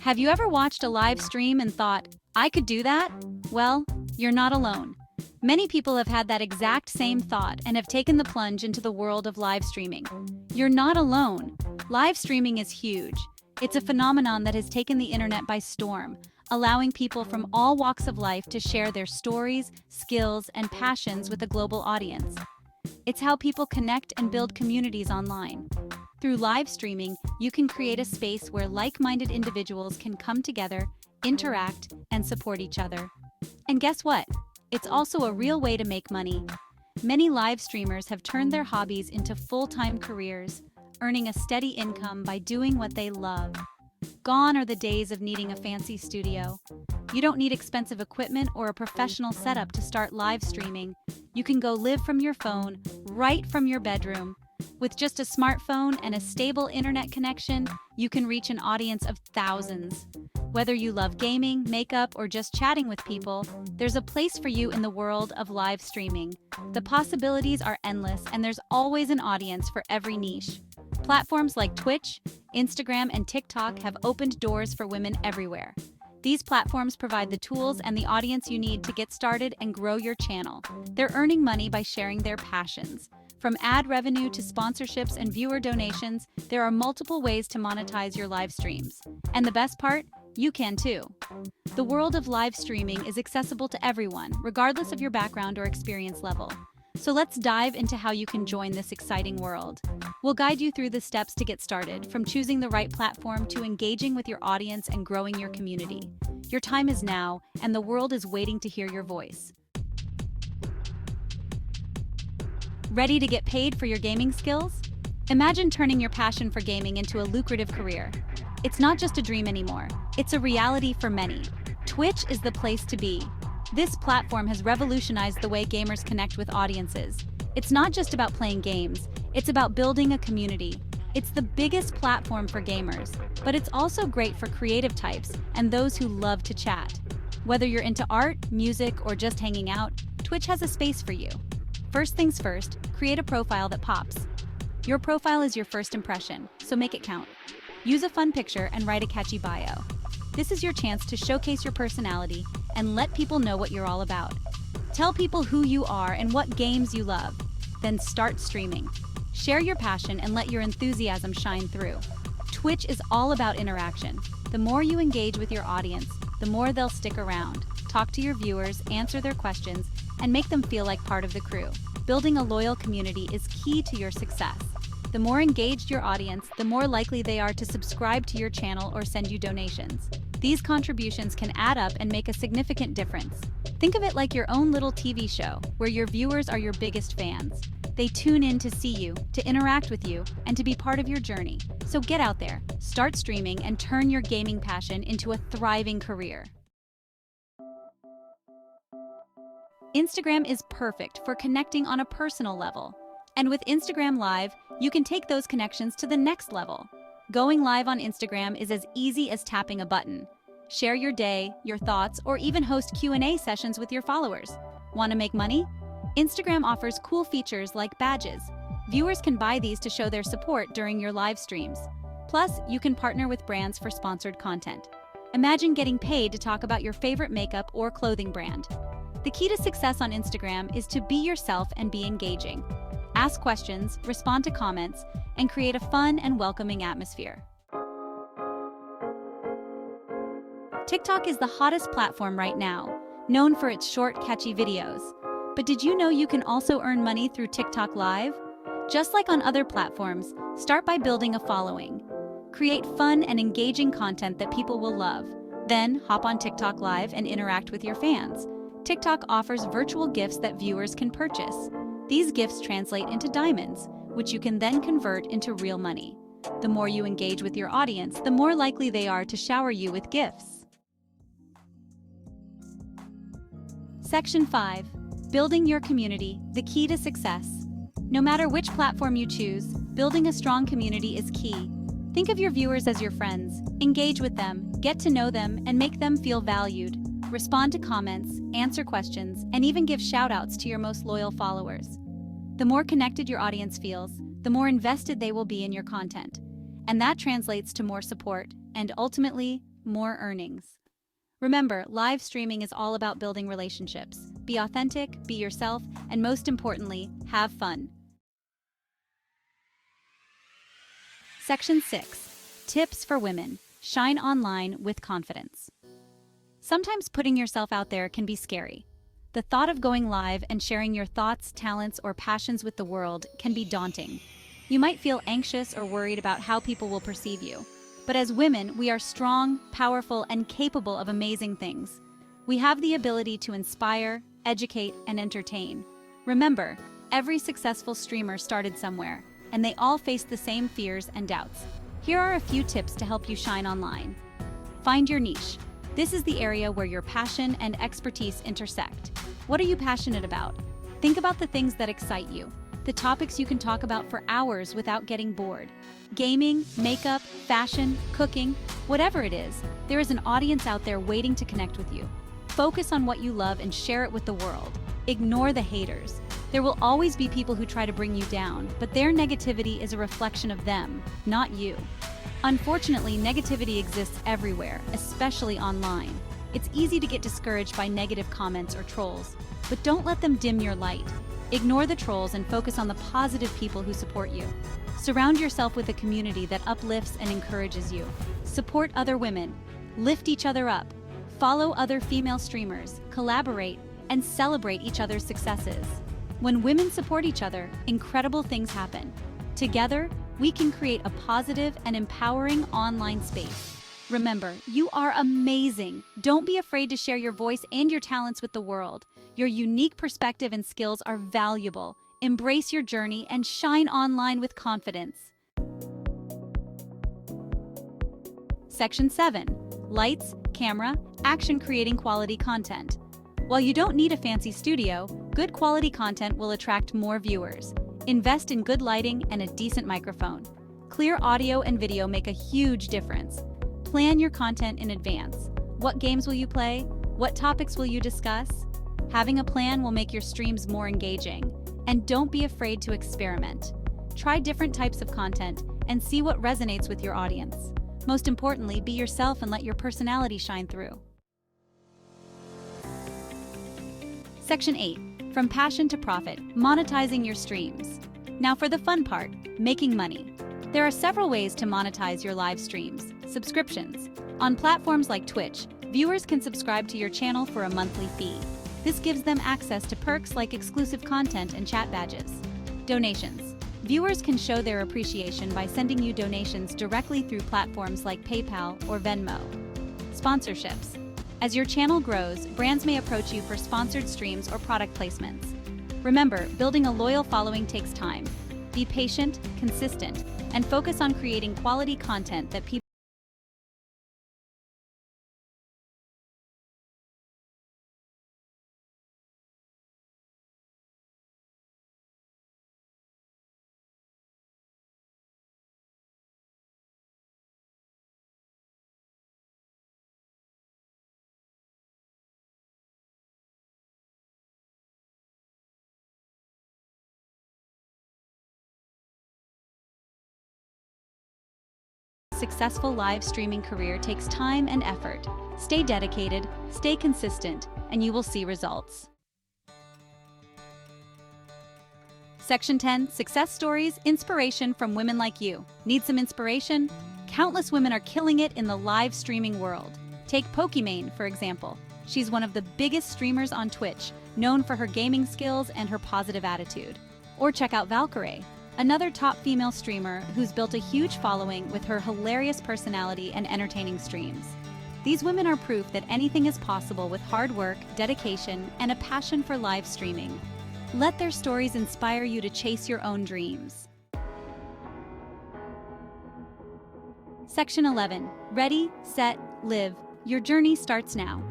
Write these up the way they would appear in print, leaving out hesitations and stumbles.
Have you ever watched a live stream and thought, I could do that? Well, you're not alone. Many people have had that exact same thought and have taken the plunge into the world of live streaming. You're not alone. Live streaming is huge. It's a phenomenon that has taken the internet by storm, allowing people from all walks of life to share their stories, skills, and passions with a global audience. It's how people connect and build communities online. Through live streaming, you can create a space where like-minded individuals can come together, interact, and support each other. And guess what? It's also a real way to make money. Many live streamers have turned their hobbies into full-time careers, earning a steady income by doing what they love. Gone are the days of needing a fancy studio. You don't need expensive equipment or a professional setup to start live streaming. You can go live from your phone, right from your bedroom. With just a smartphone and a stable internet connection, you can reach an audience of thousands. Whether you love gaming, makeup, or just chatting with people, there's a place for you in the world of live streaming. The possibilities are endless, and there's always an audience for every niche. Platforms like Twitch, Instagram, and TikTok have opened doors for women everywhere. These platforms provide the tools and the audience you need to get started and grow your channel. They're earning money by sharing their passions. From ad revenue to sponsorships and viewer donations, there are multiple ways to monetize your live streams. And the best part? You can too. The world of live streaming is accessible to everyone, regardless of your background or experience level. So let's dive into how you can join this exciting world. We'll guide you through the steps to get started, from choosing the right platform to engaging with your audience and growing your community. Your time is now, and the world is waiting to hear your voice. Ready to get paid for your gaming skills? Imagine turning your passion for gaming into a lucrative career. It's not just a dream anymore, it's a reality for many. Twitch is the place to be. This platform has revolutionized the way gamers connect with audiences. It's not just about playing games, it's about building a community. It's the biggest platform for gamers, but it's also great for creative types and those who love to chat. Whether you're into art, music, or just hanging out, Twitch has a space for you. First things first, create a profile that pops. Your profile is your first impression, so make it count. Use a fun picture and write a catchy bio. This is your chance to showcase your personality and let people know what you're all about. Tell people who you are and what games you love. Then start streaming. Share your passion and let your enthusiasm shine through. Twitch is all about interaction. The more you engage with your audience, the more they'll stick around. Talk to your viewers, answer their questions, and make them feel like part of the crew. Building a loyal community is key to your success. The more engaged your audience, the more likely they are to subscribe to your channel or send you donations. These contributions can add up and make a significant difference. Think of it like your own little TV show, where your viewers are your biggest fans. They tune in to see you, to interact with you, and to be part of your journey. So get out there, start streaming, and turn your gaming passion into a thriving career. Instagram is perfect for connecting on a personal level. And with Instagram Live, you can take those connections to the next level. Going live on Instagram is as easy as tapping a button. Share your day, your thoughts, or even host Q&A sessions with your followers. Want to make money? Instagram offers cool features like badges. Viewers can buy these to show their support during your live streams. Plus, you can partner with brands for sponsored content. Imagine getting paid to talk about your favorite makeup or clothing brand. The key to success on Instagram is to be yourself and be engaging. Ask questions, respond to comments, and create a fun and welcoming atmosphere. TikTok is the hottest platform right now, known for its short, catchy videos. But did you know you can also earn money through TikTok Live? Just like on other platforms, start by building a following. Create fun and engaging content that people will love. Then hop on TikTok Live and interact with your fans. TikTok offers virtual gifts that viewers can purchase. These gifts translate into diamonds, which you can then convert into real money. The more you engage with your audience, the more likely they are to shower you with gifts. Section 5. Building your community, the key to success. No matter which platform you choose, building a strong community is key. Think of your viewers as your friends. Engage with them, get to know them, and make them feel valued. Respond to comments, answer questions, and even give shout-outs to your most loyal followers. The more connected your audience feels, the more invested they will be in your content. And that translates to more support and, ultimately, more earnings. Remember, live streaming is all about building relationships. Be authentic, be yourself, and most importantly, have fun. Section 6. Tips for women. Shine online with confidence. Sometimes putting yourself out there can be scary. The thought of going live and sharing your thoughts, talents, or passions with the world can be daunting. You might feel anxious or worried about how people will perceive you. But as women, we are strong, powerful, and capable of amazing things. We have the ability to inspire, educate, and entertain. Remember, every successful streamer started somewhere, and they all face the same fears and doubts. Here are a few tips to help you shine online. Find your niche. This is the area where your passion and expertise intersect. What are you passionate about? Think about the things that excite you, the topics you can talk about for hours without getting bored. Gaming, makeup, fashion, cooking, whatever it is, there is an audience out there waiting to connect with you. Focus on what you love and share it with the world. Ignore the haters. There will always be people who try to bring you down, but their negativity is a reflection of them, not you. Unfortunately, negativity exists everywhere, especially online. It's easy to get discouraged by negative comments or trolls, but don't let them dim your light. Ignore the trolls and focus on the positive people who support you. Surround yourself with a community that uplifts and encourages you. Support other women. Lift each other up. Follow other female streamers, collaborate, and celebrate each other's successes. When women support each other, incredible things happen. Together, we can create a positive and empowering online space. Remember, you are amazing. Don't be afraid to share your voice and your talents with the world. Your unique perspective and skills are valuable. Embrace your journey and shine online with confidence. Section 7. Lights, camera, action creating quality content. While you don't need a fancy studio, good quality content will attract more viewers. Invest in good lighting and a decent microphone. Clear audio and video make a huge difference. Plan your content in advance. What games will you play? What topics will you discuss? Having a plan will make your streams more engaging. And don't be afraid to experiment. Try different types of content and see what resonates with your audience. Most importantly, be yourself and let your personality shine through. Section 8. From passion to profit, monetizing your streams. Now for the fun part, making money. There are several ways to monetize your live streams. Subscriptions. On platforms like Twitch, viewers can subscribe to your channel for a monthly fee. This gives them access to perks like exclusive content and chat badges. Donations. Viewers can show their appreciation by sending you donations directly through platforms like PayPal or Venmo. Sponsorships. As your channel grows, brands may approach you for sponsored streams or product placements. Remember, building a loyal following takes time. Be patient, consistent, and focus on creating quality content that people successful live streaming career takes time and effort. Stay dedicated, stay consistent, and you will see results. Section 10. Success stories, inspiration from women like you. Need some inspiration? Countless women are killing it in the live streaming world. Take Pokimane, for example. She's one of the biggest streamers on Twitch, known for her gaming skills and her positive attitude. Or check out Valkyrae, another top female streamer who's built a huge following with her hilarious personality and entertaining streams. These women are proof that anything is possible with hard work, dedication, and a passion for live streaming. Let their stories inspire you to chase your own dreams. Section 11. Ready, set, live. Your journey starts now.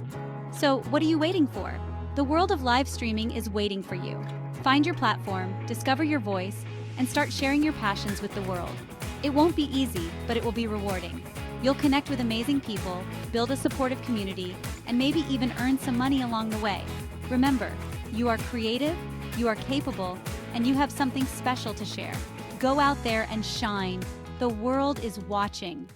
So, what are you waiting for? The world of live streaming is waiting for you. Find your platform, discover your voice, and start sharing your passions with the world. It won't be easy, but it will be rewarding. You'll connect with amazing people, build a supportive community, and maybe even earn some money along the way. Remember, you are creative, you are capable, and you have something special to share. Go out there and shine. The world is watching.